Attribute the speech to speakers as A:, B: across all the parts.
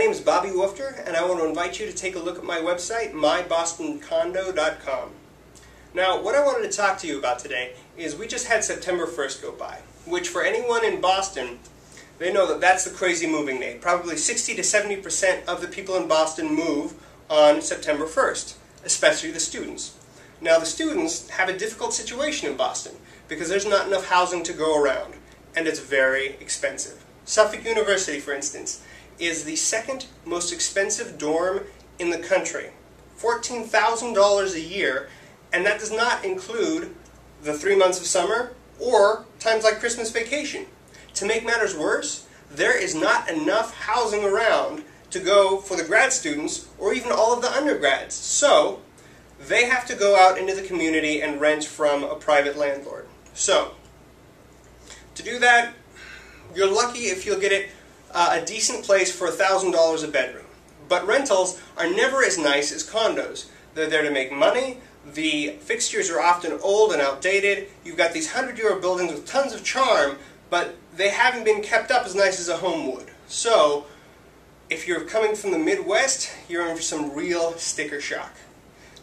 A: name is Bobby Woofter, and I want to invite you to take a look at my website, mybostoncondo.com. Now, what I wanted to talk to you about today is we just had September 1st go by, which for anyone in Boston, they know that that's the crazy moving day. Probably 60 to 70% of the people in Boston move on September 1st, especially the students. Now, the students have a difficult situation in Boston because there's not enough housing to go around, and it's very expensive. Suffolk University, for instance, is the second most expensive dorm in the country. $14,000 a year, and that does not include the 3 months of summer or times like Christmas vacation. To make matters worse, there is not enough housing around to go for the grad students or even all of the undergrads. So they have to go out into the community and rent from a private landlord. So to do that, you're lucky if you'll get it a decent place for $1,000 a bedroom. But rentals are never as nice as condos. They're there to make money. The fixtures are often old and outdated. You've got these 100-year-old buildings with tons of charm, but they haven't been kept up as nice as a home would. So if you're coming from the Midwest, you're in for some real sticker shock.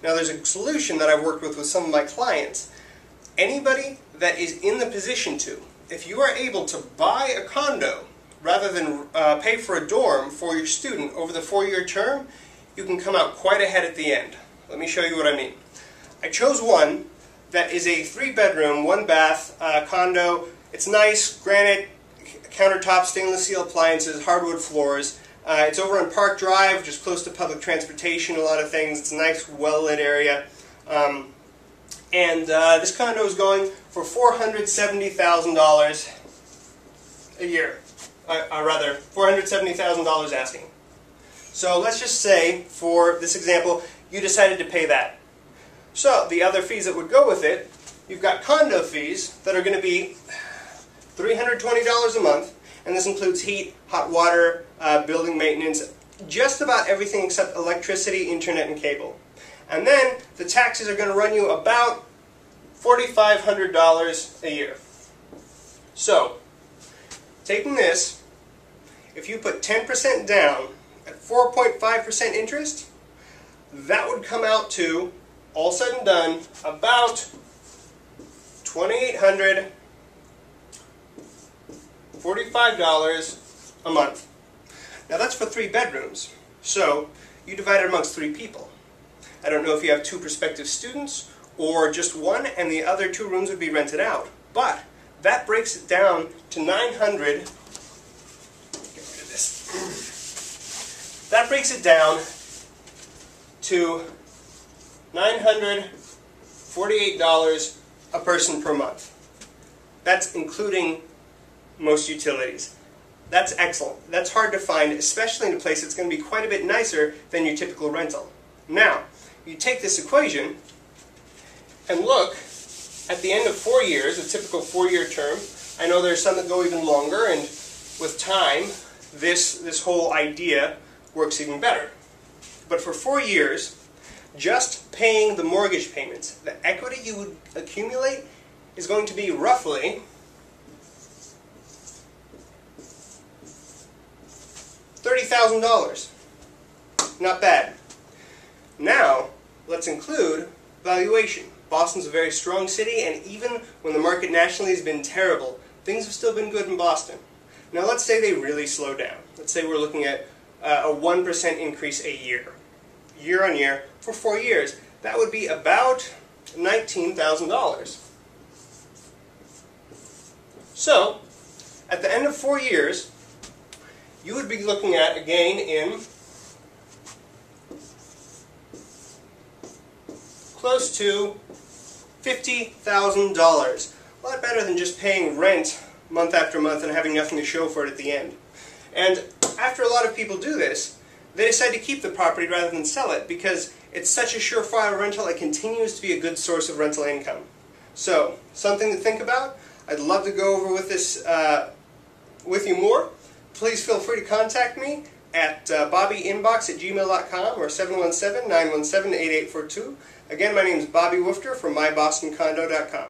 A: Now, there's a solution that I've worked with some of my clients. Anybody that is in the position to, if you are able to buy a condo rather than pay for a dorm for your student over the 4-year term, you can come out quite ahead at the end. Let me show you what I mean. I chose one that is a 3-bedroom, 1-bath condo. It's nice, granite countertops, stainless steel appliances, hardwood floors. It's over on Park Drive, just close to public transportation, a lot of things. It's a nice, well-lit area. This condo is going for $470,000 a year. Rather, $470,000 asking. So let's just say, for this example, you decided to pay that. So the other fees that would go with it, you've got condo fees that are going to be $320 a month, and this includes heat, hot water, building maintenance, just about everything except electricity, internet, and cable. And then the taxes are going to run you about $4,500 a year. So, taking this, if you put 10% down at 4.5% interest, that would come out to, all said and done, about $2,845 a month. Now that's for 3 bedrooms, so you divide it amongst 3 people. I don't know if you have 2 prospective students or just one and the other 2 rooms would be rented out, but that breaks it down to that breaks it down to $948 a person per month. That's including most utilities. That's excellent. That's hard to find, especially in a place that's going to be quite a bit nicer than your typical rental. Now, you take this equation and look at the end of 4 years, a typical 4-year term. I know there's some that go even longer, and with time, this whole idea works even better. But for 4 years, just paying the mortgage payments, the equity you would accumulate is going to be roughly $30,000. Not bad. Now, let's include valuation. Boston's a very strong city, and even when the market nationally has been terrible, things have still been good in Boston. Now, let's say they really slow down. Let's say we're looking at a 1% increase a year, year on year, for 4 years. That would be about $19,000. So, at the end of 4 years, you would be looking at a gain in close to $50,000. A lot better than just paying rent month after month and having nothing to show for it at the end. And after a lot of people do this, they decide to keep the property rather than sell it because it's such a surefire rental, it continues to be a good source of rental income. So, something to think about. I'd love to go over with this with you more. Please feel free to contact me at bobbyinbox@gmail.com or 717-917-8842. Again, my name is Bobby Woofter from mybostoncondo.com.